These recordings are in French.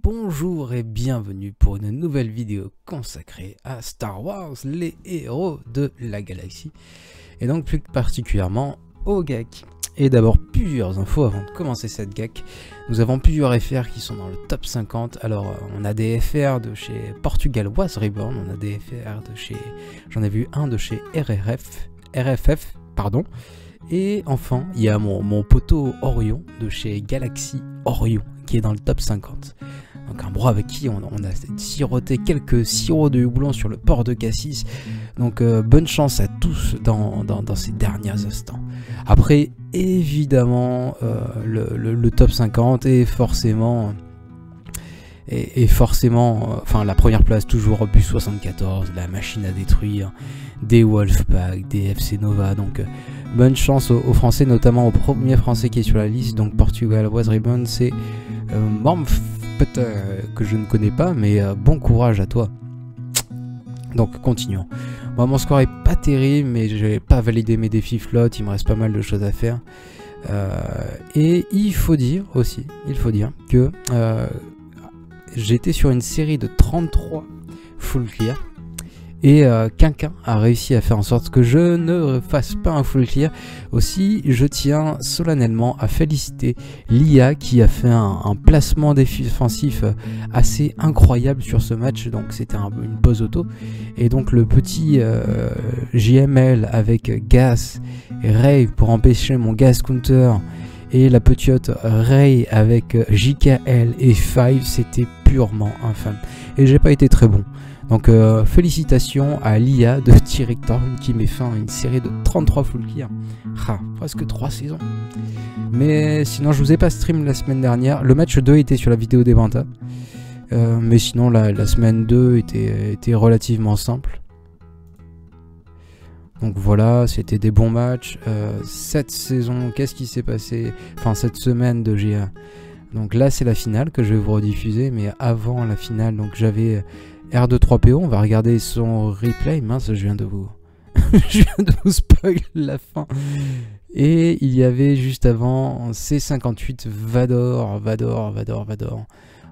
bonjour et bienvenue pour une nouvelle vidéo consacrée à Star Wars, les héros de la galaxie, et donc plus particulièrement au GAC. Et d'abord plusieurs infos avant de commencer cette GAC. Nous avons plusieurs FR qui sont dans le top 50. Alors on a des FR de chez Portugal Was Reborn, on a des FR de chez, j'en ai vu un de chez RFF, pardon. Et enfin, il y a mon poteau Orion de chez Galaxy Orion qui est dans le top 50. Donc un bro avec qui on a siroté quelques sirops de houblon sur le port de Cassis. Donc bonne chance à tous dans ces derniers instants. Après, évidemment, le top 50 est forcément... enfin la première place toujours Opus 74, la machine à détruire, des Wolfpack, des FC Nova, donc bonne chance aux Français, notamment au premier Français qui est sur la liste, donc Portugal Was Reborn, c'est que je ne connais pas, mais bon courage à toi. Donc continuons. Bon, mon score est pas terrible, mais je n'ai pas validé mes défis flotte, il me reste pas mal de choses à faire. Et il faut dire que j'étais sur une série de 33 full clear et quelqu'un a réussi à faire en sorte que je ne fasse pas un full clear. Aussi, je tiens solennellement à féliciter l'IA qui a fait un placement défensif assez incroyable sur ce match. Donc c'était une pause auto et donc le petit JML avec Gas et Ray pour empêcher mon Gas Counter et la petite Ray avec JKL et 5, c'était purement infâme et j'ai pas été très bon. Donc félicitations à l'IA de T-Rectorn qui met fin à une série de 33 full clear. Presque 3 saisons. Mais sinon je vous ai pas stream la semaine dernière. Le match 2 était sur la vidéo des Banta. Mais sinon la semaine 2 était relativement simple. Donc voilà, c'était des bons matchs. Cette saison, qu'est-ce qui s'est passé? Enfin cette semaine de GA. Donc là c'est la finale que je vais vous rediffuser. Mais avant la finale, donc j'avais... R23PO, on va regarder son replay. Mince, je viens de vous spoil la fin. Et il y avait juste avant C58 Vador.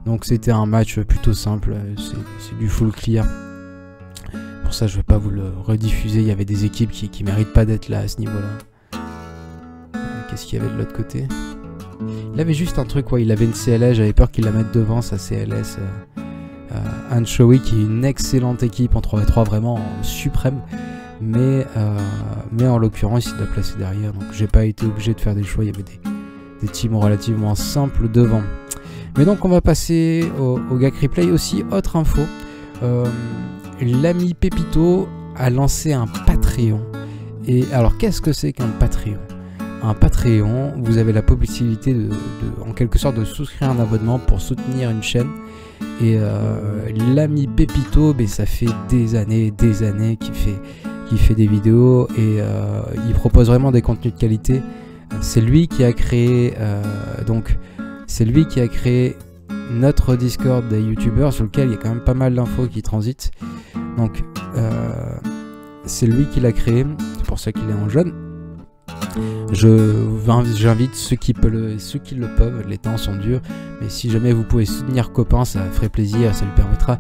Donc c'était un match plutôt simple, c'est du full clear. Pour ça je vais pas vous le rediffuser, il y avait des équipes qui méritent pas d'être là à ce niveau-là. Qu'est-ce qu'il y avait de l'autre côté? Il avait juste un truc, ouais, il avait une CLS, j'avais peur qu'il la mette devant sa CLS. Anchovy qui est une excellente équipe en 3v3 vraiment suprême, mais en l'occurrence il l'a placé derrière, donc j'ai pas été obligé de faire des choix, il y avait des teams relativement simples devant. Mais donc on va passer au GAC replay. Aussi, autre info, l'ami Pépito a lancé un Patreon. Et alors qu'est-ce que c'est qu'un Patreon? Un Patreon, vous avez la possibilité de en quelque sorte de souscrire un abonnement pour soutenir une chaîne. Et l'ami Pépito, ça fait des années qu'il fait des vidéos et il propose vraiment des contenus de qualité. C'est lui qui a créé notre Discord des youtubeurs sur lequel il y a quand même pas mal d'infos qui transitent. Donc c'est lui qui l'a créé, c'est pour ça qu'il est en jeune. J'invite ceux qui le peuvent, les temps sont durs, mais si jamais vous pouvez soutenir Copain, ça ferait plaisir, ça lui permettra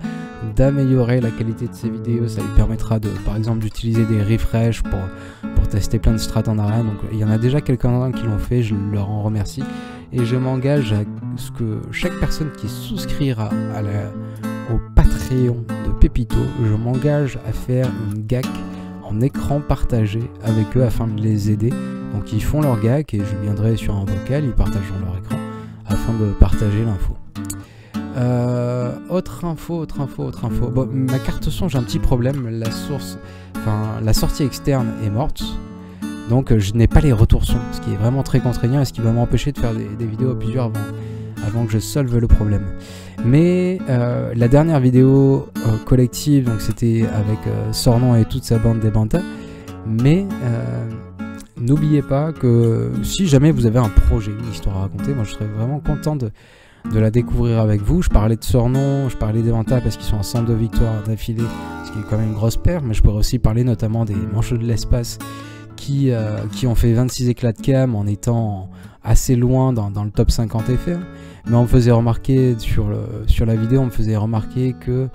d'améliorer la qualité de ses vidéos, ça lui permettra par exemple d'utiliser des refresh pour tester plein de strats en arène. Donc il y en a déjà quelques-uns qui l'ont fait, je leur en remercie, et je m'engage à ce que chaque personne qui souscrira au Patreon de Pépito, je m'engage à faire une GAC en écran partagé avec eux afin de les aider. Donc ils font leur GAC et je viendrai sur un vocal, ils partageront leur écran afin de partager l'info. Autre info. Bon, ma carte son, j'ai un petit problème, la sortie externe est morte. Donc je n'ai pas les retours son, ce qui est vraiment très contraignant et ce qui va m'empêcher de faire des vidéos à plusieurs avant que je solve le problème. Mais la dernière vidéo collective, donc c'était avec Sornon et toute sa bande des Bantas. Mais n'oubliez pas que si jamais vous avez un projet, une histoire à raconter, moi je serais vraiment content de la découvrir avec vous. Je parlais de Sornon, je parlais des Bantas parce qu'ils sont en 102 victoires d'affilée, ce qui est quand même une grosse perte. Mais je pourrais aussi parler notamment des Manchots de l'espace qui ont fait 26 éclats de cam en étant assez loin dans le top 50 FR. Mais on me faisait remarquer sur la vidéo, on me faisait remarquer que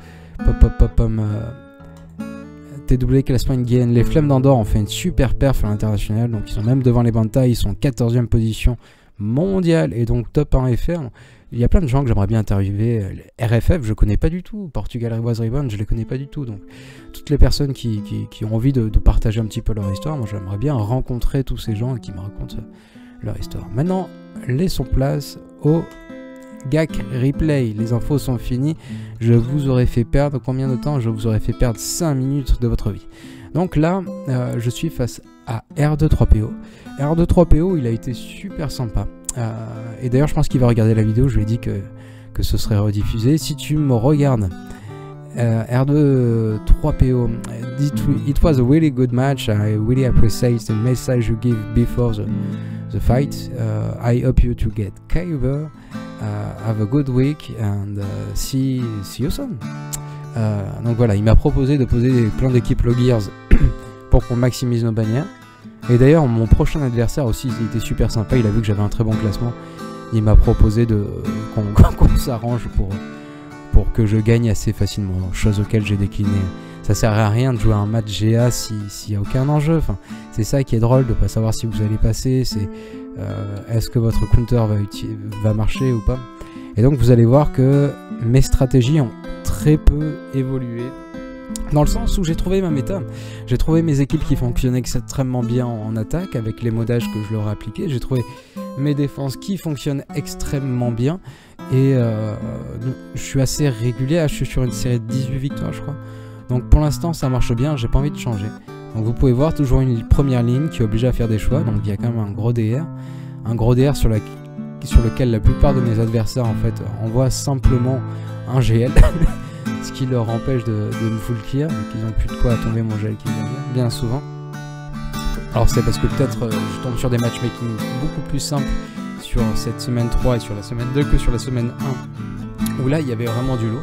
TW Classement Gain, les Flammes d'Andorre ont fait une super perf à l'international, donc ils sont même devant les Bantai, ils sont 14e position mondiale et donc top 1 FR. Il y a plein de gens que j'aimerais bien interviewer. RFF, je connais pas du tout. Portugal Reboise Rebound, je les connais pas du tout. Donc, toutes les personnes qui ont envie de partager un petit peu leur histoire, moi j'aimerais bien rencontrer tous ces gens qui me racontent leur histoire. Maintenant, laissons place au GAC Replay. Les infos sont finies. Je vous aurais fait perdre combien de temps? Je vous aurais fait perdre 5 minutes de votre vie. Donc là, je suis face à R23PO. R23PO, il a été super sympa. Et d'ailleurs, je pense qu'il va regarder la vidéo. Je lui ai dit que ce serait rediffusé. Si tu me regardes, R23PO, it was a really good match. I really appreciate the message you give before the fight. I hope you to get cover. Have a good week and see you soon. Donc voilà, il m'a proposé de poser plein d'équipes Low Gears pour qu'on maximise nos bannières. Et d'ailleurs, mon prochain adversaire aussi, il était super sympa. Il a vu que j'avais un très bon classement. Il m'a proposé qu'on s'arrange pour que je gagne assez facilement. Chose auquel j'ai décliné. Ça sert à rien de jouer un match GA s'il n'y a aucun enjeu. Enfin, c'est ça qui est drôle, de ne pas savoir si vous allez passer. C'est est-ce que votre counter va marcher ou pas. Et donc, vous allez voir que mes stratégies ont très peu évolué. Dans le sens où j'ai trouvé ma méta, j'ai trouvé mes équipes qui fonctionnaient extrêmement bien en attaque avec les modages que je leur ai appliqués, j'ai trouvé mes défenses qui fonctionnent extrêmement bien et je suis assez régulier, je suis sur une série de 18 victoires je crois, donc pour l'instant ça marche bien, j'ai pas envie de changer. Donc vous pouvez voir toujours une première ligne qui est obligée à faire des choix, donc il y a quand même un gros DR sur lequel la plupart de mes adversaires en fait envoient simplement un GL. Ce qui leur empêche de me full clear, et qu'ils n'ont plus de quoi tomber mon gel qu'ils aiment bien souvent. Alors c'est parce que peut-être je tombe sur des matchmaking beaucoup plus simples sur cette semaine 3 et sur la semaine 2 que sur la semaine 1, où là il y avait vraiment du lot,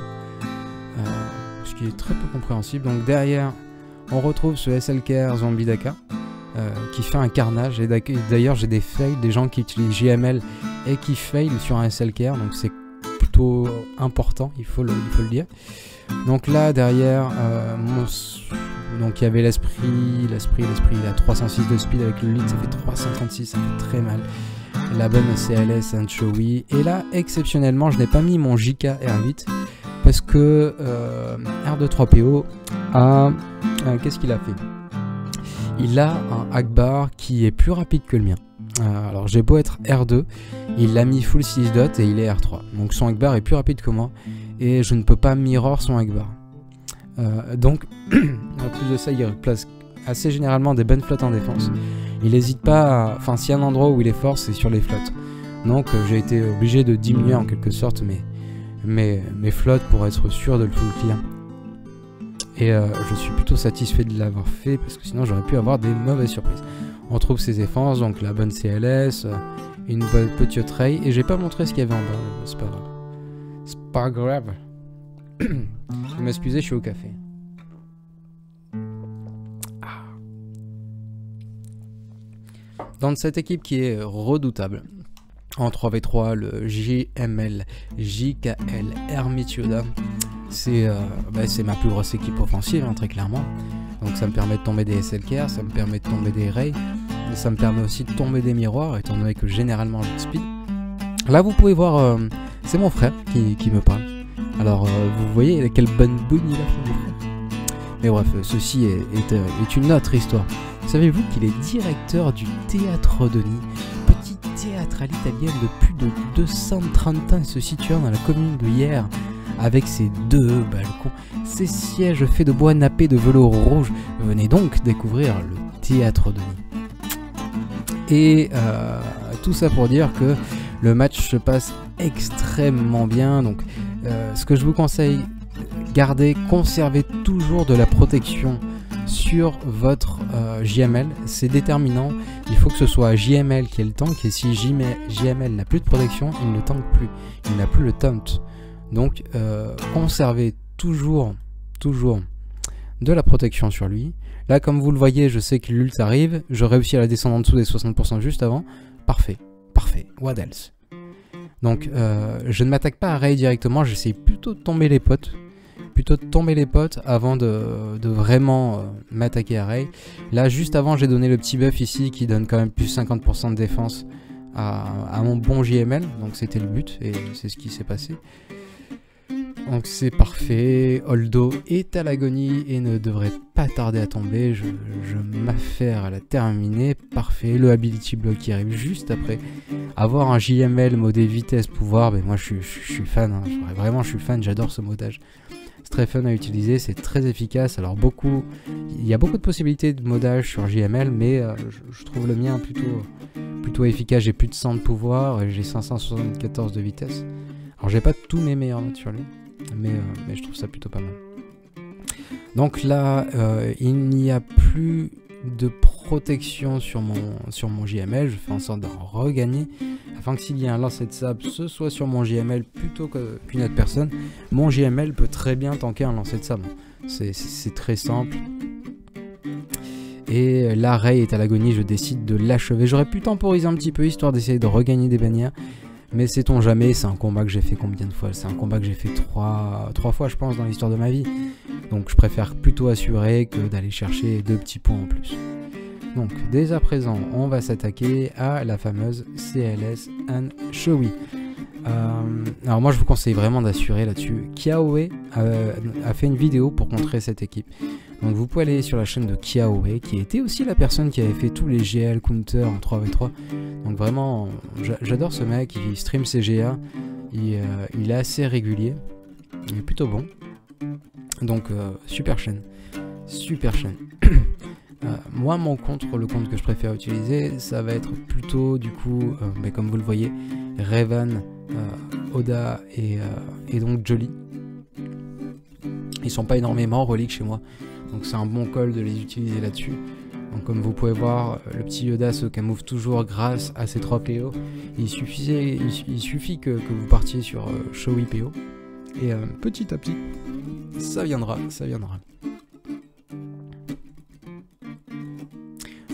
ce qui est très peu compréhensible. Donc derrière, on retrouve ce SLKR Zombie Daka, qui fait un carnage, et d'ailleurs j'ai des fails, des gens qui utilisent JML et qui fail sur un SLKR, donc c'est plutôt important, il faut le dire. Donc là derrière, donc il y avait l'esprit, il a 306 de speed avec le lead, ça fait 336, ça fait très mal. La bonne CLS Anchovy. Et là exceptionnellement je n'ai pas mis mon JK R8 parce que R23PO a qu'est-ce qu'il a fait? Il a un Akbar qui est plus rapide que le mien. Alors j'ai beau être R2, il l'a mis full 6 dot et il est R3. Donc son Akbar est plus rapide que moi et je ne peux pas mirror son Akbar. Donc en plus de ça, il place assez généralement des bonnes flottes en défense. Il n'hésite pas, enfin s'il y a un endroit où il est fort, c'est sur les flottes. Donc j'ai été obligé de diminuer en quelque sorte mes flottes pour être sûr de le full clear. Et je suis plutôt satisfait de l'avoir fait parce que sinon j'aurais pu avoir des mauvaises surprises. On trouve ses défenses, donc la bonne CLS, une bonne petite ray, et j'ai pas montré ce qu'il y avait en bas, c'est pas grave. C'est pas grave. Vous m'excusez, je suis au café. Dans cette équipe qui est redoutable, en 3v3, le JML, JKL, Hermit Yoda, c'est ma plus grosse équipe offensive, hein, très clairement. Donc ça me permet de tomber des SLKR, ça me permet de tomber des rays, et ça me permet aussi de tomber des miroirs, étant donné que généralement j'ai de speed. Là vous pouvez voir, c'est mon frère qui me parle. Alors vous voyez quelle bonne bonne il a fait, mon frère. Mais bref, ceci est une autre histoire. Savez-vous qu'il est directeur du Théâtre Denis, petit théâtre à l'italienne de plus de 230 ans se situant dans la commune de Hyères, avec ses 2 balcons, ses sièges faits de bois nappé de velours rouge. Venez donc découvrir le Théâtre Denis. Et tout ça pour dire que le match se passe extrêmement bien. Donc ce que je vous conseille, conservez toujours de la protection sur votre JML, c'est déterminant. Il faut que ce soit JML qui est le tank, et si JML n'a plus de protection, il ne tank plus, il n'a plus le taunt. Donc conservez toujours de la protection sur lui. Là, comme vous le voyez, je sais que l'ult arrive. Je réussis à la descendre en dessous des 60% juste avant. Parfait, parfait. What else? Donc, je ne m'attaque pas à Rey directement. J'essaie plutôt de tomber les potes. Avant de vraiment m'attaquer à Rey. Là, juste avant, j'ai donné le petit buff ici qui donne quand même plus 50% de défense à mon bon JML. Donc, c'était le but et c'est ce qui s'est passé. Donc c'est parfait, Holdo est à l'agonie et ne devrait pas tarder à tomber, je m'affaire à la terminer, parfait, le ability block qui arrive juste après. Avoir un JML modé vitesse pouvoir, ben moi je suis fan, hein. Vraiment je suis fan, j'adore ce modage. C'est très fun à utiliser, c'est très efficace, alors il y a beaucoup de possibilités de modage sur JML, mais je trouve le mien plutôt efficace, j'ai plus de 100 de pouvoir, j'ai 574 de vitesse. Alors j'ai pas tous mes meilleurs notes sur lui. Mais je trouve ça plutôt pas mal. Donc là, il n'y a plus de protection sur mon JML. Je fais en sorte d'en regagner afin que s'il y a un lancer de sable, ce soit sur mon JML plutôt qu'une autre personne. Mon JML peut très bien tanker un lancer de sable. C'est très simple. Et là, Rey est à l'agonie, je décide de l'achever. J'aurais pu temporiser un petit peu histoire d'essayer de regagner des bannières. Mais sait-on jamais, c'est un combat que j'ai fait combien de fois? C'est un combat que j'ai fait trois fois je pense dans l'histoire de ma vie. Donc je préfère plutôt assurer que d'aller chercher 2 petits points en plus. Donc dès à présent, on va s'attaquer à la fameuse CLS Anchovy. Alors moi je vous conseille vraiment d'assurer là-dessus. Kiaoe a fait une vidéo pour montrer cette équipe. Donc vous pouvez aller sur la chaîne de Kiaoe, qui était aussi la personne qui avait fait tous les GL counter en 3v3. Donc vraiment, j'adore ce mec, il stream ses GA, il est assez régulier, il est plutôt bon. Donc super chaîne, super chaîne. Moi mon compte, le compte que je préfère utiliser, ça va être plutôt du coup, comme vous le voyez, Revan, Oda et donc Jolly. Ils sont pas énormément reliques chez moi, donc c'est un bon call de les utiliser là-dessus. Donc comme vous pouvez voir, le petit Yoda se camoufle toujours grâce à ces 3 PO. Il suffit que vous partiez sur Showy PO. Et petit à petit, ça viendra, ça viendra.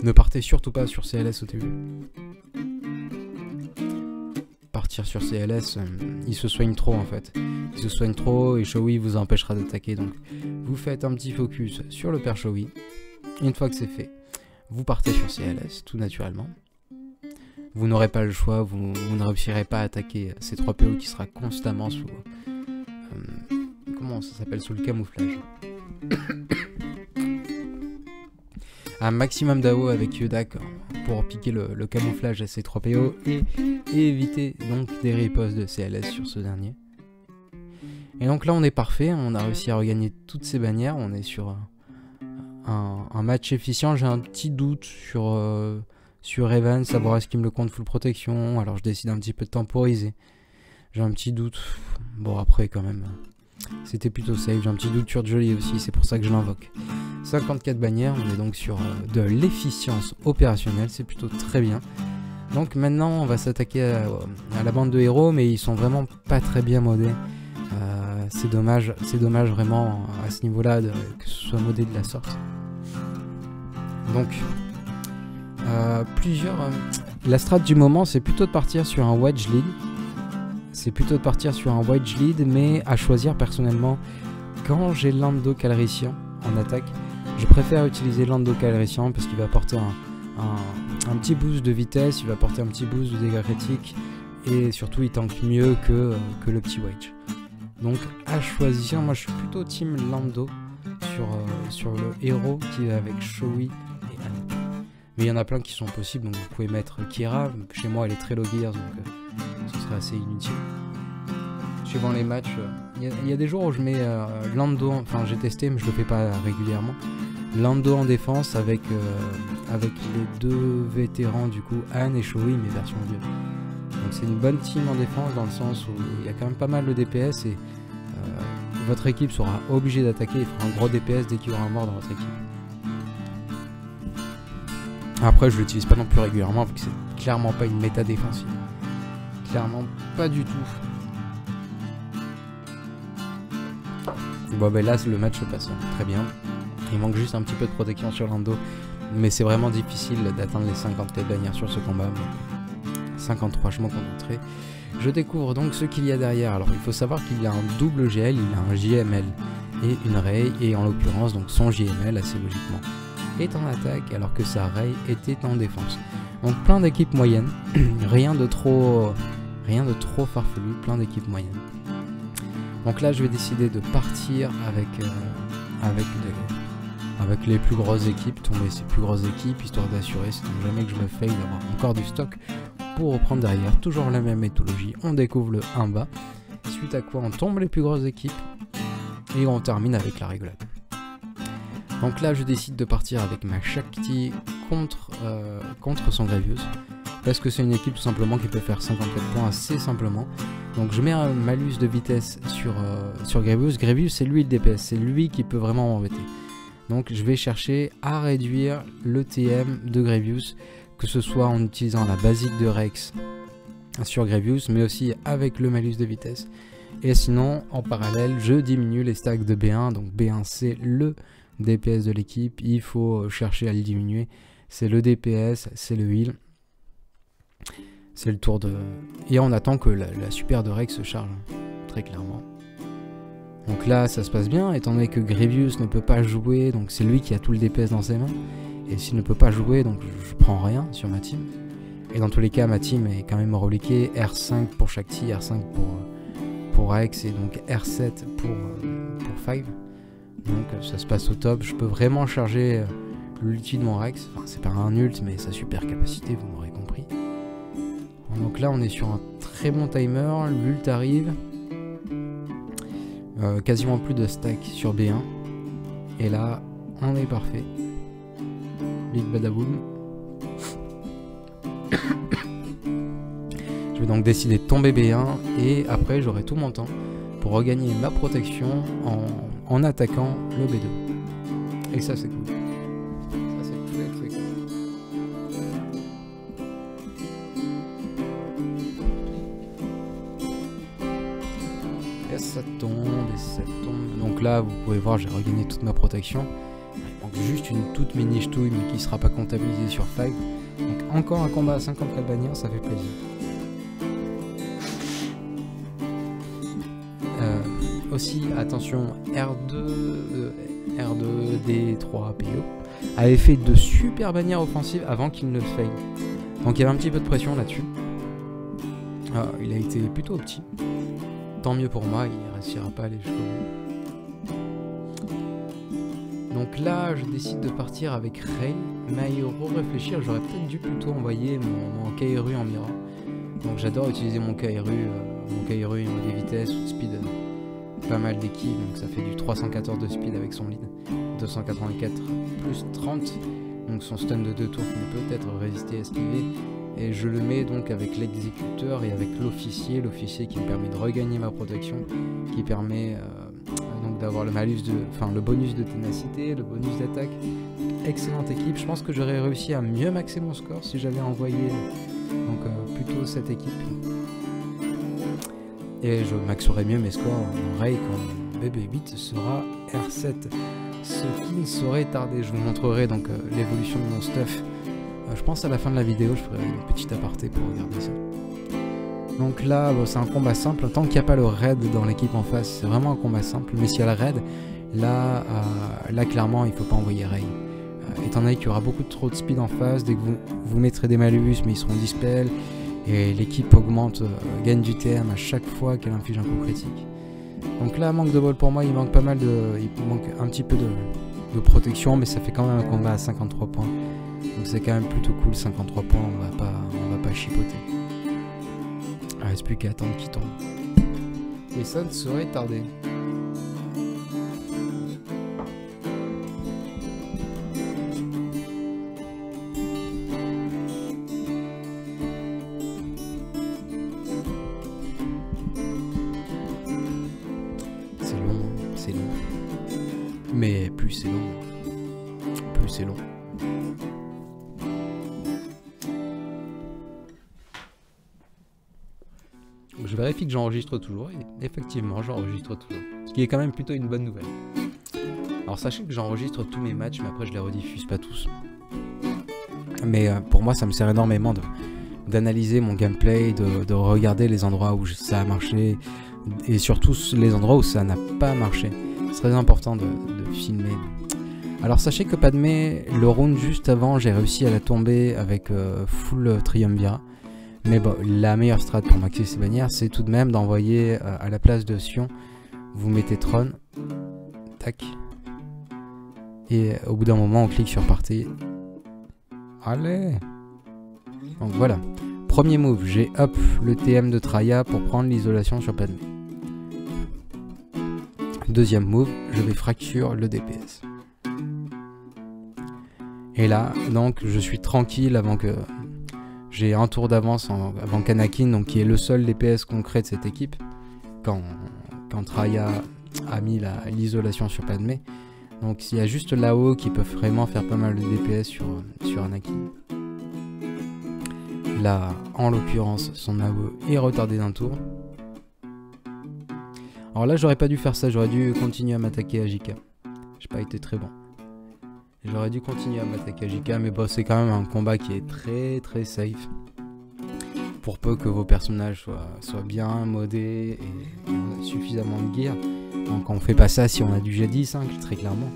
Ne partez surtout pas sur CLS au début. Partir sur CLS, il se soigne trop en fait. Il se soigne trop et Showy vous empêchera d'attaquer. Donc vous faites un petit focus sur le père Showy. Une fois que c'est fait, vous partez sur CLS tout naturellement. Vous n'aurez pas le choix, vous ne réussirez pas à attaquer ces 3 PO qui sera constamment sous... comment ça s'appelle? Sous le camouflage. Un maximum d'AO avec Yoda pour piquer le camouflage à ces 3 PO et éviter donc des ripostes de CLS sur ce dernier. Et donc là on est parfait, on a réussi à regagner toutes ces bannières, on est sur un match efficient. J'ai un petit doute sur Evan, savoir est-ce qu'il me le compte full protection, alors je décide un petit peu de temporiser. J'ai un petit doute, bon après quand même, c'était plutôt safe. J'ai un petit doute sur Jolly aussi, c'est pour ça que je l'invoque. 54 bannières, on est donc sur de l'efficience opérationnelle, c'est plutôt très bien. Donc maintenant on va s'attaquer à la bande de héros, mais ils sont vraiment pas très bien modés. C'est dommage vraiment à ce niveau-là que ce soit modé de la sorte. Donc la strat du moment c'est plutôt de partir sur un wedge lead. Mais à choisir personnellement, quand j'ai Lando Calrissian en attaque, je préfère utiliser Lando Calrissian parce qu'il va apporter un petit boost de vitesse, il va apporter un petit boost de dégâts critiques et surtout il tank mieux que le petit wedge. Donc à choisir, moi je suis plutôt team Lando sur le héros qui est avec Showy et Anne. Mais il y en a plein qui sont possibles, donc vous pouvez mettre Kira. Chez moi elle est très low gear, donc ce serait assez inutile. Suivant les matchs, il y a des jours où je mets Lando, enfin j'ai testé mais je le fais pas régulièrement. Lando en défense avec les 2 vétérans du coup, Anne et Showy, mais version vieux. Donc c'est une bonne team en défense dans le sens où il y a quand même pas mal de DPS et votre équipe sera obligée d'attaquer et fera un gros DPS dès qu'il y aura un mort dans votre équipe. Après je l'utilise pas non plus régulièrement vu que c'est clairement pas une méta défensive. Clairement pas du tout. Bon ben là le match se passe très bien. Il manque juste un petit peu de protection sur l'endo, mais c'est vraiment difficile d'atteindre les 54 bannières sur ce combat. 53, je m'en contenterai. Je découvre donc ce qu'il y a derrière. Alors il faut savoir qu'il y a un double GL, il a un JML et une Ray, et en l'occurrence donc son JML assez logiquement est en attaque alors que sa Ray était en défense. Donc plein d'équipes moyennes, rien de trop farfelu, plein d'équipes moyennes. Donc là je vais décider de partir avec les plus grosses équipes, tomber ces plus grosses équipes, histoire d'assurer, si jamais que je me faille, d'avoir encore du stock pour reprendre derrière. Toujours la même méthodologie, on découvre le 1 bas, suite à quoi on tombe les plus grosses équipes et on termine avec la rigolade. Donc là je décide de partir avec ma Shakti contre son Grevious, parce que c'est une équipe tout simplement qui peut faire 54 points assez simplement. Donc je mets un malus de vitesse sur Grevious. Grevious c'est lui le DPS, c'est lui qui peut vraiment m'embêter. Donc je vais chercher à réduire le TM de Grevious, que ce soit en utilisant la basique de Rex sur Grevious, mais aussi avec le malus de vitesse. Et sinon, en parallèle, je diminue les stacks de B1. Donc B1 c'est le DPS de l'équipe, il faut chercher à le diminuer. C'est le DPS, c'est le heal. C'est le tour de... Et on attend que la super de Rex se charge, très clairement. Donc là, ça se passe bien, étant donné que Grevious ne peut pas jouer, donc c'est lui qui a tout le DPS dans ses mains. Et s'il ne peut pas jouer, donc je prends rien sur ma team. Et dans tous les cas, ma team est quand même reliquée. R5 pour Shakti, R5 pour Rex, et donc R7 pour 5. Donc ça se passe au top. Je peux vraiment charger l'ulti de mon Rex. Enfin, c'est pas un ult, mais sa super capacité, vous m'aurez compris. Donc là, on est sur un très bon timer. L'ult arrive. Quasiment plus de stack sur B1. Et là, on est parfait. Big badaboom. Je vais donc décider de tomber B1 et après j'aurai tout mon temps pour regagner ma protection en attaquant le B2. Et ça c'est cool. Ça c'est très très cool. Et ça tombe, et ça tombe. Donc là vous pouvez voir, j'ai regagné toute ma protection. Il manque juste une toute mini ch'touille mais qui sera pas comptabilisée sur 5. Donc encore un combat à 54 bannières, ça fait plaisir. Aussi, attention, R2, D3, PE avait fait de super bannières offensives avant qu'il ne faille. Donc il y avait un petit peu de pression là-dessus. Il a été plutôt petit. Tant mieux pour moi, il ne réussira pas à aller jusqu'au bout. Donc là, je décide de partir avec Ray. Mais réfléchir, j'aurais peut-être dû plutôt envoyer mon Kairu en Mira. Donc j'adore utiliser mon Kairu des vitesses ou de speed. Pas mal d'équipes, donc ça fait du 314 de speed avec son lead, 284 plus 30, donc son stun de 2 tours qui ne peut peut-être résister à esquiver, et je le mets donc avec l'exécuteur et avec l'officier qui me permet de regagner ma protection, qui permet donc d'avoir le bonus de ténacité, le bonus d'attaque. Excellente équipe, je pense que j'aurais réussi à mieux maxer mon score si j'avais envoyé plutôt cette équipe. Et je maxerai mieux mes scores en Ray quand BB8 sera R7. Ce qui ne saurait tarder. Je vous montrerai donc l'évolution de mon stuff. Je pense à la fin de la vidéo, je ferai une petite aparté pour regarder ça. Donc là, c'est un combat simple. Tant qu'il n'y a pas le raid dans l'équipe en face, c'est vraiment un combat simple. Mais s'il y a le raid, là clairement, il ne faut pas envoyer Ray. Étant donné qu'il y aura beaucoup trop de speed en face, dès que vous mettrez des malus, mais ils seront dispel. Et l'équipe augmente, gagne du TM à chaque fois qu'elle inflige un coup critique. Donc là, manque de bol pour moi, il manque un petit peu de protection, mais ça fait quand même un combat à 53 points. Donc c'est quand même plutôt cool, 53 points, on va pas chipoter. Il reste plus qu'à attendre qu'il tombe. Et ça ne saurait tarder. C'est long. Mais plus c'est long, plus c'est long. Je vérifie que j'enregistre toujours, et effectivement j'enregistre toujours. Ce qui est quand même plutôt une bonne nouvelle. Alors sachez que j'enregistre tous mes matchs, mais après je les rediffuse pas tous. Mais pour moi ça me sert énormément d'analyser mon gameplay, de regarder les endroits où ça a marché, et surtout les endroits où ça n'a pas marché. C'est très important de filmer. Alors sachez que Padmé, le round juste avant, j'ai réussi à la tomber avec full Triumvirat. Mais bon, la meilleure strat pour maxer ces bannières, c'est tout de même d'envoyer à la place de Sion, vous mettez Tron, tac, et au bout d'un moment on clique sur partie. Allez. Donc voilà, premier move, j'ai up le TM de Traya pour prendre l'isolation sur Padmé. Deuxième move, je vais fracture le DPS. Et là, donc, je suis tranquille avant que j'ai un tour d'avance avant qu'Anakin, donc qui est le seul DPS concret de cette équipe, quand Traya a mis l'isolation sur Padmé. Donc il y a juste là-haut qui peuvent vraiment faire pas mal de DPS sur Anakin. Là, en l'occurrence, son AOE est retardé d'un tour. Alors là, j'aurais pas dû faire ça, j'aurais dû continuer à m'attaquer à JK. J'ai pas été très bon. J'aurais dû continuer à m'attaquer à JK, mais bon, c'est quand même un combat qui est très très safe. Pour peu que vos personnages soient bien modés et suffisamment de gear. Donc on fait pas ça si on a du G10, hein, très clairement.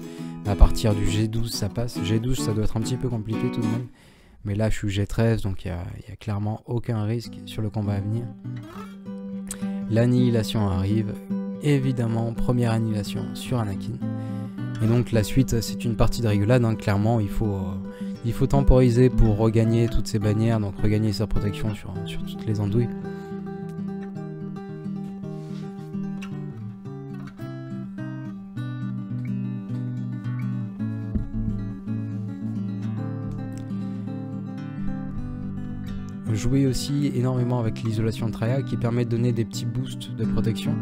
À partir du G12 ça passe. G12 ça doit être un petit peu compliqué tout de même. Mais là je suis G13, donc il y a clairement aucun risque sur le combat à venir. L'annihilation arrive. Évidemment, première annihilation sur Anakin. Et donc la suite c'est une partie de rigolade, hein. Clairement il faut temporiser pour regagner toutes ces bannières, donc regagner sa protection sur toutes les andouilles. Jouer aussi énormément avec l'isolation de Traya qui permet de donner des petits boosts de protection.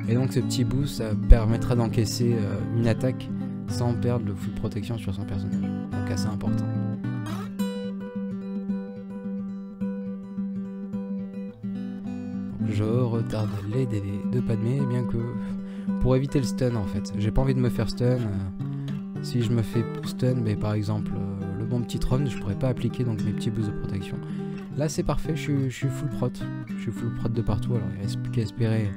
Et donc ce petit boost ça permettra d'encaisser une attaque sans perdre le full protection sur son personnage. Donc assez important. Donc je retarde les DV de Padmé, bien que pour éviter le stun en fait. J'ai pas envie de me faire stun. Si je me fais stun, mais par exemple le bon petit Tron, je pourrais pas appliquer donc mes petits boosts de protection. Là c'est parfait, je suis full prot. Je suis full prot de partout, alors il reste plus qu'à espérer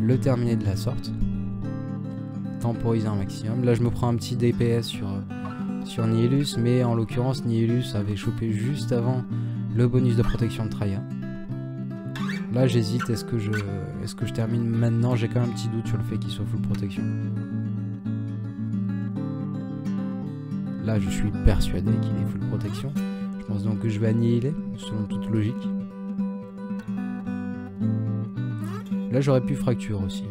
le terminer de la sorte. Temporiser un maximum. Là je me prends un petit DPS sur Nihilus, mais en l'occurrence Nihilus avait chopé juste avant le bonus de protection de Traya. Là j'hésite, est-ce que je termine maintenant? J'ai quand même un petit doute sur le fait qu'il soit full protection. Là je suis persuadé qu'il est full protection. Je pense donc que je vais annihiler, selon toute logique. Là j'aurais pu fracture aussi.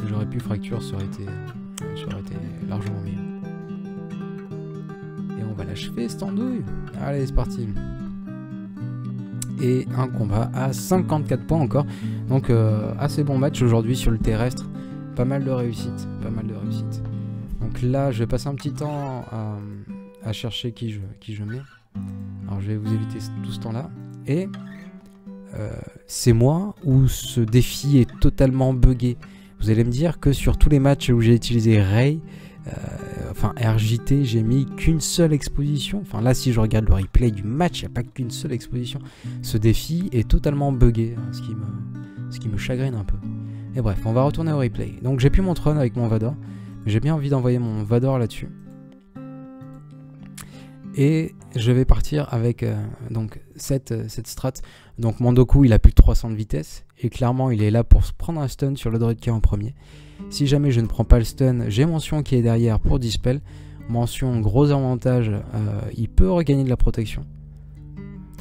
J'aurais pu fracture, ça aurait été largement mieux. Et on va l'achever cette andouille. Allez c'est parti. Et un combat à 54 points encore. Donc assez bon match aujourd'hui sur le terrestre. Pas mal de réussite. Donc là je vais passer un petit temps à chercher qui je mets. Alors je vais vous éviter tout ce temps là. Et c'est moi où ce défi est totalement buggé. Vous allez me dire que sur tous les matchs où j'ai utilisé Ray, enfin RJT, j'ai mis qu'une seule exposition. Enfin là si je regarde le replay du match, il n'y a pas qu'une seule exposition. Ce défi est totalement buggé, hein, ce qui me chagrine un peu. Et bref, on va retourner au replay. Donc j'ai plus mon Tron avec mon Vador, mais j'ai bien envie d'envoyer mon Vador là-dessus. Et je vais partir avec donc cette strat. Donc mon Doku il a plus de 300 de vitesse. Et clairement il est là pour se prendre un stun sur le Droideka en premier. Si jamais je ne prends pas le stun, j'ai mon Sion qui est derrière pour dispel. Mention gros avantage, il peut regagner de la protection.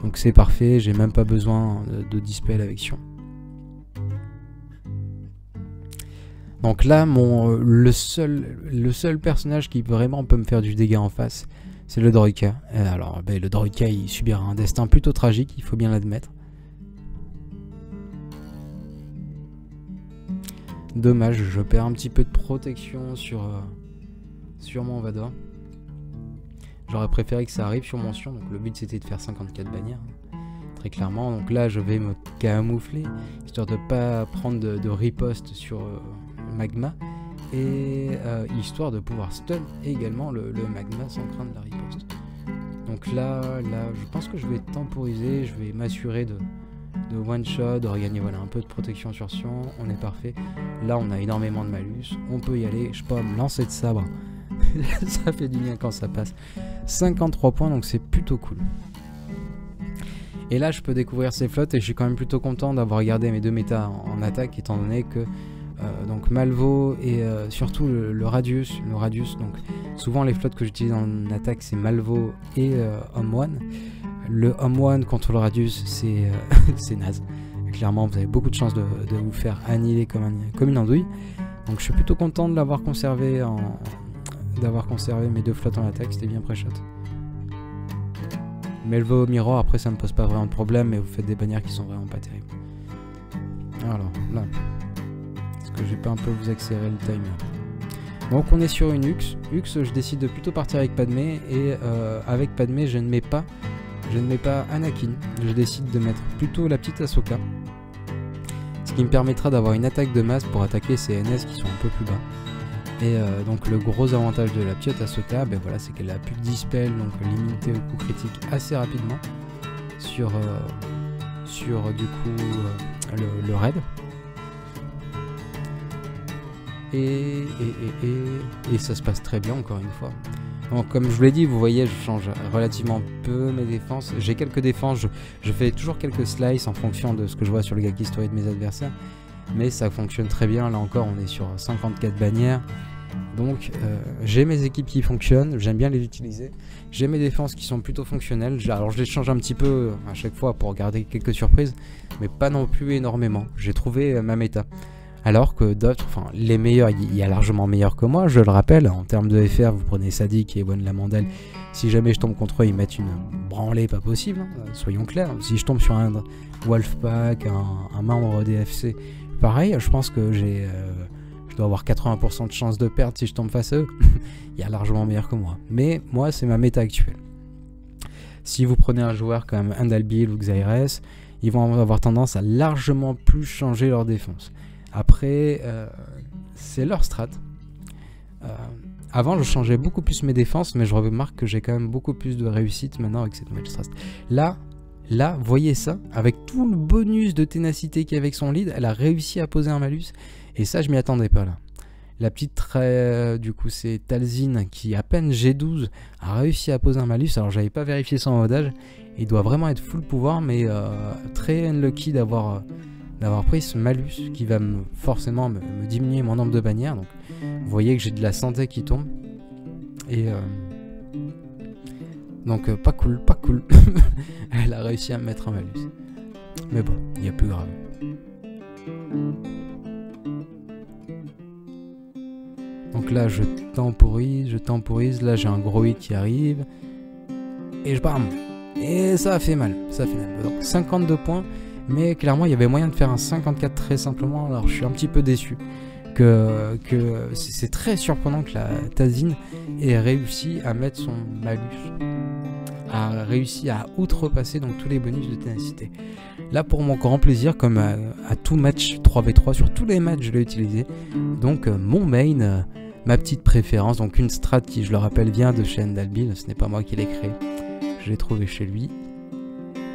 Donc c'est parfait, j'ai même pas besoin de dispel avec Sion. Donc là le seul personnage qui vraiment peut me faire du dégât en face, c'est le Droideka. Alors le Droideka il subira un destin plutôt tragique, il faut bien l'admettre. Dommage, je perds un petit peu de protection sur mon Vador. J'aurais préféré que ça arrive sur mon Sion, donc le but c'était de faire 54 bannières, très clairement. Donc là je vais me camoufler, histoire de pas prendre de riposte sur Magma. et histoire de pouvoir stun également le magma sans craindre la riposte. Donc là, je pense que je vais temporiser, je vais m'assurer de one shot, de regagner voilà, un peu de protection sur Sion, on est parfait. Là on a énormément de malus, on peut y aller, je peux me lancer de sabre, ça fait du bien quand ça passe. 53 points, donc c'est plutôt cool. Et là je peux découvrir ces flottes et je suis quand même plutôt content d'avoir gardé mes deux méta en attaque, étant donné que donc Malvo et surtout le Radius, donc souvent les flottes que j'utilise en attaque c'est Malvo et Home One. Le Home One contre le Radius c'est naze, clairement vous avez beaucoup de chances de vous faire annihiler comme une andouille, donc je suis plutôt content de l'avoir conservé mes deux flottes en attaque, c'était bien pré-shot. Malvo Mirror, après ça me pose pas vraiment de problème, mais vous faites des bannières qui sont vraiment pas terribles. Alors là, est-ce que je vais pas un peu vous accélérer le timer? Donc on est sur une Hux. Hux, je décide de plutôt partir avec Padmé, et avec Padmé je ne mets pas Anakin, je décide de mettre plutôt la petite Ahsoka, ce qui me permettra d'avoir une attaque de masse pour attaquer ces NS qui sont un peu plus bas. Et donc le gros avantage de la petite Ahsoka, ben voilà, c'est qu'elle a plus de dispel, donc limité au coup critique assez rapidement sur du coup le raid. Et ça se passe très bien encore une fois. Donc, comme je vous l'ai dit, vous voyez, je change relativement peu mes défenses. J'ai quelques défenses, je fais toujours quelques slices en fonction de ce que je vois sur le gag history de mes adversaires. Mais ça fonctionne très bien, là encore on est sur 54 bannières. Donc j'ai mes équipes qui fonctionnent, j'aime bien les utiliser. J'ai mes défenses qui sont plutôt fonctionnelles. Alors je les change un petit peu à chaque fois pour garder quelques surprises, mais pas non plus énormément. J'ai trouvé ma méta. Alors que d'autres, enfin les meilleurs, il y a largement meilleurs que moi, je le rappelle. En termes de FR, vous prenez Sadik et Ewan Lamandel. Si jamais je tombe contre eux, ils mettent une branlée pas possible, hein, soyons clairs. Si je tombe sur un Wolfpack, un membre DFC, pareil, je pense que je dois avoir 80% de chance de perdre si je tombe face à eux. Il y a largement meilleur que moi. Mais moi, c'est ma méta actuelle. Si vous prenez un joueur comme Andalbil ou Xaires, ils vont avoir tendance à largement plus changer leur défense. Après, c'est leur strat. Avant, je changeais beaucoup plus mes défenses, mais je remarque que j'ai quand même beaucoup plus de réussite maintenant avec cette nouvelle strat. Là, voyez ça, avec tout le bonus de ténacité qu'il y a avec son lead, elle a réussi à poser un malus, et ça, je m'y attendais pas là. La petite du coup, c'est Talzin qui, à peine G12, a réussi à poser un malus. Alors, j'avais pas vérifié son rodage, il doit vraiment être full pouvoir, mais très unlucky d'avoir pris ce malus qui va forcément me diminuer mon nombre de bannières. Donc, vous voyez que j'ai de la santé qui tombe, et donc pas cool. Elle a réussi à me mettre un malus. Mais bon, il y a plus grave. Donc là, je temporise. Là, j'ai un gros hit qui arrive. Et bam. Et ça a fait mal. Donc 52 points. Mais clairement, il y avait moyen de faire un 54 très simplement. Alors, je suis un petit peu déçu. Que c'est très surprenant que la Talzin ait réussi à mettre son malus, a réussi à outrepasser donc tous les bonus de ténacité. Là, pour mon grand plaisir, comme à tout match 3v3, sur tous les matchs je l'ai utilisé. Donc mon main, ma petite préférence, donc une strat qui, je le rappelle, vient de chez Andalbil, ce n'est pas moi qui l'ai créé, je l'ai trouvé chez lui.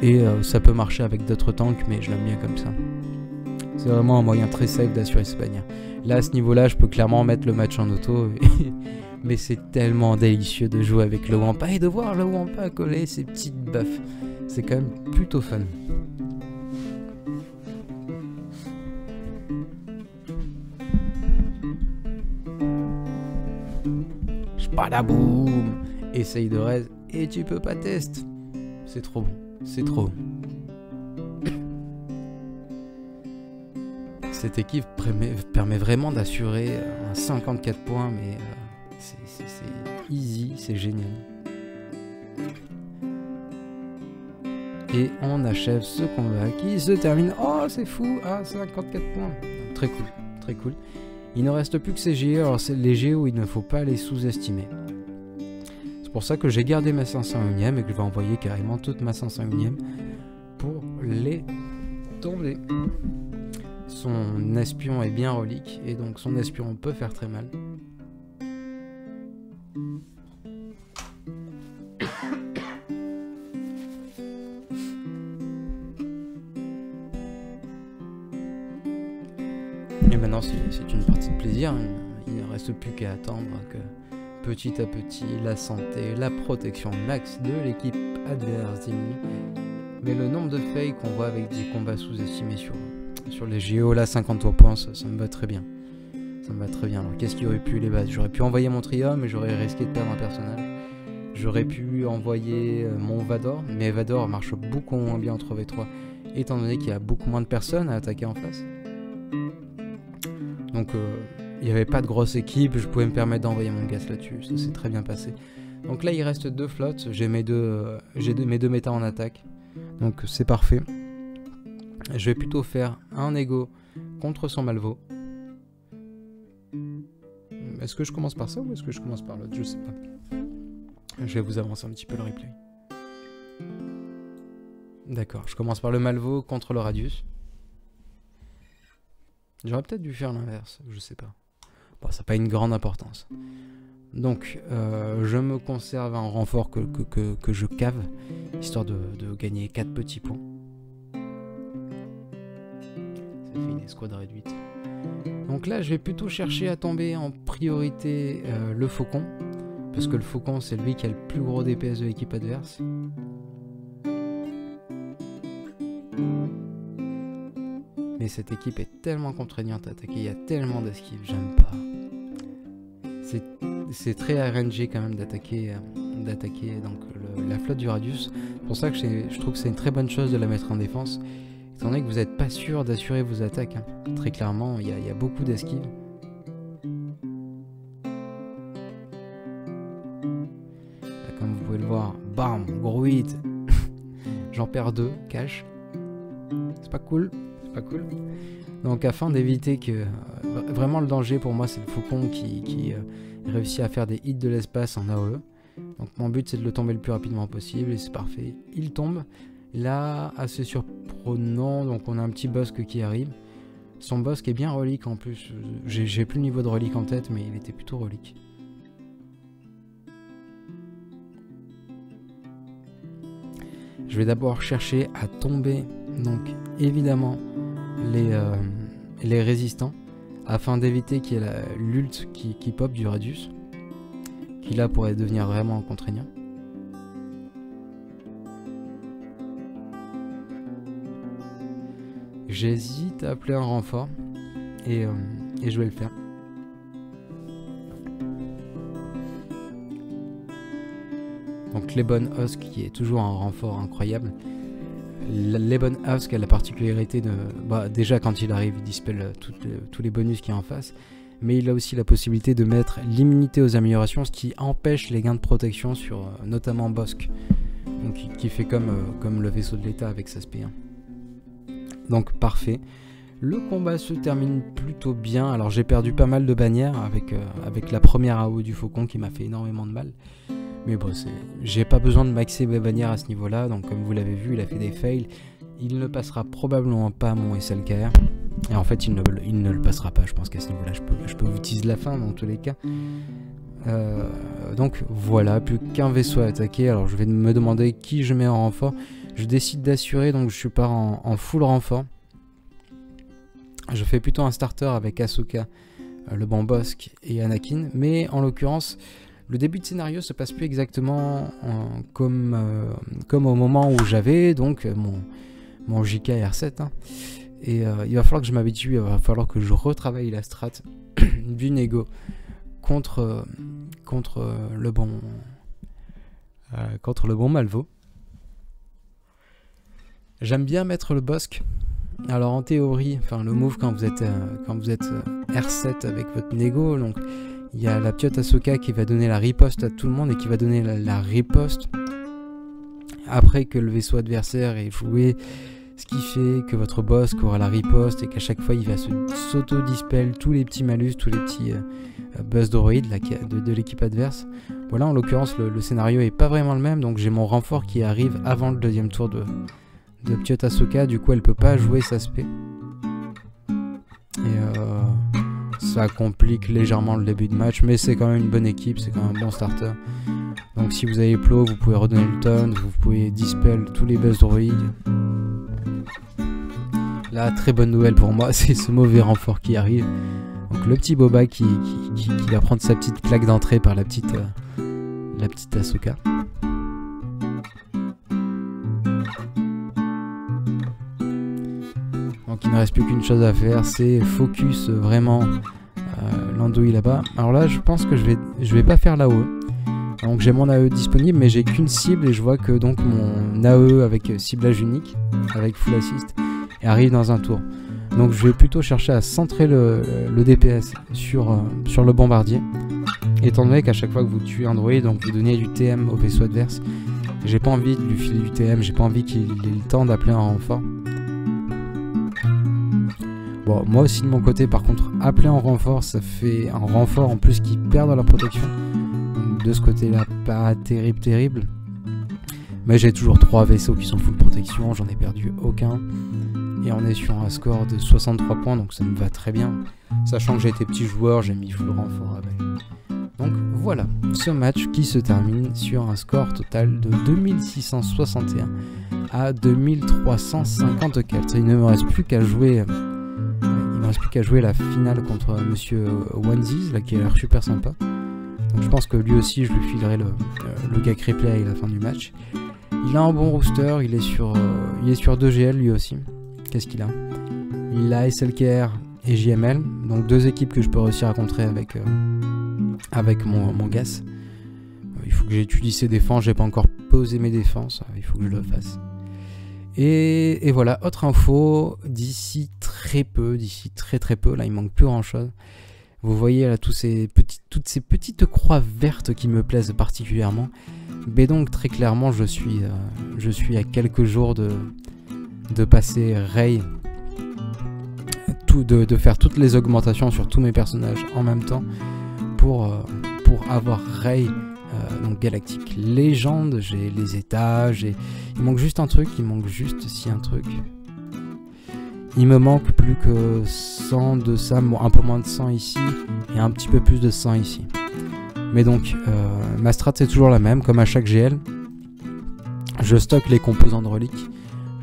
Et ça peut marcher avec d'autres tanks, mais je l'aime bien comme ça. C'est vraiment un moyen très safe d'assurer ce bannière. Là, à ce niveau-là, je peux clairement mettre le match en auto. Mais c'est tellement délicieux de jouer avec le Wampa et de voir le Wampa coller ses petites buffs. C'est quand même plutôt fun. Spadaboum! Essaye de raise et tu peux pas test. C'est trop bon. C'est trop bon. Cette équipe permet vraiment d'assurer un 54 points, mais c'est easy, c'est génial. Et on achève ce combat qui se termine. Oh, c'est fou! Ah, 54 points. Très cool, très cool. Il ne reste plus que ces GE. Alors, c'est les GE où il ne faut pas les sous-estimer. C'est pour ça que j'ai gardé ma 501ème et que je vais envoyer carrément toute ma 501ème pour les tomber. Son espion est bien relique et donc son espion peut faire très mal. Et maintenant c'est une partie de plaisir, il ne reste plus qu'à attendre que petit à petit la santé, la protection max de l'équipe adverse diminue. Mais le nombre de fails qu'on voit avec des combats sous-estimés sur les JO, là 53 points, ça me va très bien. Ça me va très bien. Alors qu'est-ce qu'il aurait pu les battre? J'aurais pu envoyer mon Trium, mais j'aurais risqué de perdre un personnage. J'aurais pu envoyer mon Vador, mais Vador marche beaucoup moins bien en 3v3, étant donné qu'il y a beaucoup moins de personnes à attaquer en face. Donc il n'y avait pas de grosse équipe, je pouvais me permettre d'envoyer mon Gas là-dessus, ça s'est très bien passé. Donc là il reste 2 flottes, j'ai mes deux méta en attaque, donc c'est parfait. Je vais plutôt faire un Ego contre son Malvo. Est-ce que je commence par ça ou est-ce que je commence par l'autre? Je sais pas. Je vais vous avancer un petit peu le replay. D'accord, je commence par le Malvo contre le Radius. J'aurais peut-être dû faire l'inverse, je sais pas. Bon, ça n'a pas une grande importance. Donc, je me conserve un renfort que je cave, histoire de gagner 4 petits points. Ça fait une escouade réduite. Donc là, je vais plutôt chercher à tomber en priorité le Faucon, parce que le Faucon, c'est lui qui a le plus gros DPS de l'équipe adverse. Mais cette équipe est tellement contraignante à attaquer, il y a tellement d'esquives, j'aime pas. C'est très RNG quand même d'attaquer donc la flotte du Radius. C'est pour ça que je trouve que c'est une très bonne chose de la mettre en défense, étant donné que vous n'êtes pas sûr d'assurer vos attaques. Hein. Très clairement, il y a beaucoup d'esquives. Comme vous pouvez le voir, bam, gros hit. J'en perds 2, cash. C'est pas cool. Pas cool. Donc afin d'éviter que... vraiment le danger pour moi c'est le Faucon qui réussit à faire des hits de l'espace en AOE. Donc mon but c'est de le tomber le plus rapidement possible et c'est parfait. Il tombe. Là assez surprenant, donc on a un petit Bosque qui arrive. Son Bosque est bien relique en plus. J'ai plus le niveau de relique en tête mais il était plutôt relique. Je vais d'abord chercher à tomber donc évidemment les résistants afin d'éviter qu'il y ait l'ult qui pop du Radius qui là pourrait devenir vraiment contraignant. J'hésite à appeler un renfort et je vais le faire. Donc l'Ebon Husk qui est toujours un renfort incroyable. L'Ebon Husk a la particularité de... déjà quand il arrive il dispelle tous les bonus qu'il y a en face. Mais il a aussi la possibilité de mettre l'immunité aux améliorations, ce qui empêche les gains de protection sur notamment Bosque. Donc qui fait comme le vaisseau de l'État avec sa SP1. Donc parfait. Le combat se termine plutôt bien. Alors j'ai perdu pas mal de bannières avec la première AO du Faucon qui m'a fait énormément de mal. Mais bon, j'ai pas besoin de maxer mes bannières à ce niveau-là. Donc comme vous l'avez vu, il a fait des fails. Il ne passera probablement pas mon SLKR. Et en fait, il ne le passera pas. Je pense qu'à ce niveau-là, je peux vous teaser la fin dans tous les cas. Donc voilà, plus qu'un vaisseau à attaquer. Alors je vais me demander qui je mets en renfort. Je décide d'assurer, donc je pars en full renfort. Je fais plutôt un starter avec Ahsoka, le bon Bosque et Anakin. Mais en l'occurrence... le début de scénario se passe plus exactement comme au moment où j'avais donc mon JK R7. Hein. Et il va falloir que je m'habitue, il va falloir que je retravaille la strat du Nego contre le bon Malvo. J'aime bien mettre le Bosque. Alors en théorie, enfin le move quand vous êtes R7 avec votre Nego, donc il y a la piote Ahsoka qui va donner la riposte à tout le monde et qui va donner la riposte après que le vaisseau adversaire ait joué, ce qui fait que votre boss aura la riposte et qu'à chaque fois il va s'auto-dispel tous les petits malus, tous les petits buzz droïdes de l'équipe adverse. Voilà, en l'occurrence le scénario est pas vraiment le même, donc j'ai mon renfort qui arrive avant le deuxième tour de piote Ahsoka, du coup elle peut pas jouer sa spé. Et ça complique légèrement le début de match, mais c'est quand même une bonne équipe, c'est quand même un bon starter. Donc si vous avez Plo, vous pouvez redonner le ton, vous pouvez dispel tous les buzz droïdes. La très bonne nouvelle pour moi, c'est ce mauvais renfort qui arrive. Donc le petit Boba qui va prendre sa petite claque d'entrée par la petite Ahsoka. Donc il ne reste plus qu'une chose à faire, c'est focus vraiment l'andouille là-bas. Alors là, je pense que je vais pas faire l'AOE. Donc j'ai mon AE disponible, mais j'ai qu'une cible et je vois que donc mon AE avec ciblage unique, avec full assist, arrive dans un tour. Donc je vais plutôt chercher à centrer le DPS sur le bombardier. Étant donné qu'à chaque fois que vous tuez un droïde, donc vous donnez du TM au vaisseau adverse. J'ai pas envie de lui filer du TM, j'ai pas envie qu'il ait le temps d'appeler un renfort. Bon, moi aussi de mon côté, par contre, appeler en renfort, ça fait un renfort en plus qui perd dans la protection. Donc de ce côté-là, pas terrible. Mais j'ai toujours 3 vaisseaux qui sont full protection, j'en ai perdu aucun. Et on est sur un score de 63 points, donc ça me va très bien. Sachant que j'ai été petit joueur, j'ai mis full renfort avec. Donc voilà, ce match qui se termine sur un score total de 2661 à 2354. Il ne me reste plus qu'à jouer... la finale contre Monsieur Onesies, là, qui a l'air super sympa. Donc je pense que lui aussi, je lui filerai le gag replay à la fin du match. Il a un bon rooster, il est sur 2 GL lui aussi. Qu'est-ce qu'il a? Il a SLKR et JML, donc 2 équipes que je peux réussir à contrer avec mon gas. Il faut que j'étudie ses défenses, j'ai pas encore posé mes défenses, il faut que je le fasse. Et voilà, autre info, d'ici très peu, là il manque plus grand chose. Vous voyez là toutes ces petites croix vertes qui me plaisent particulièrement. Mais donc très clairement je suis à quelques jours de passer Rey, de faire toutes les augmentations sur tous mes personnages en même temps pour avoir Rey. Donc Galactique Légende, j'ai les étages, il manque juste un truc, il me manque plus que 100 de ça, un peu moins de 100 ici, et un petit peu plus de 100 ici. Mais donc, ma strat c'est toujours la même, comme à chaque GL, je stocke les composants de reliques,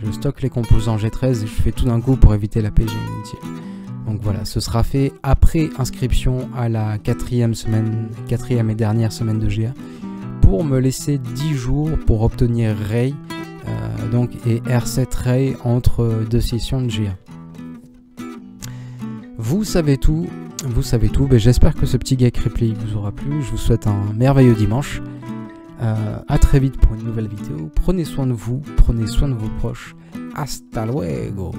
je stocke les composants G13 et je fais tout d'un coup pour éviter la PG inutile. Donc voilà, ce sera fait après inscription à la 4e et dernière semaine de GA pour me laisser 10 jours pour obtenir Rey et R7 Rey entre 2 sessions de GA. Vous savez tout. J'espère que ce petit gag replay vous aura plu. Je vous souhaite un merveilleux dimanche. A très vite pour une nouvelle vidéo. Prenez soin de vous, prenez soin de vos proches. Hasta luego.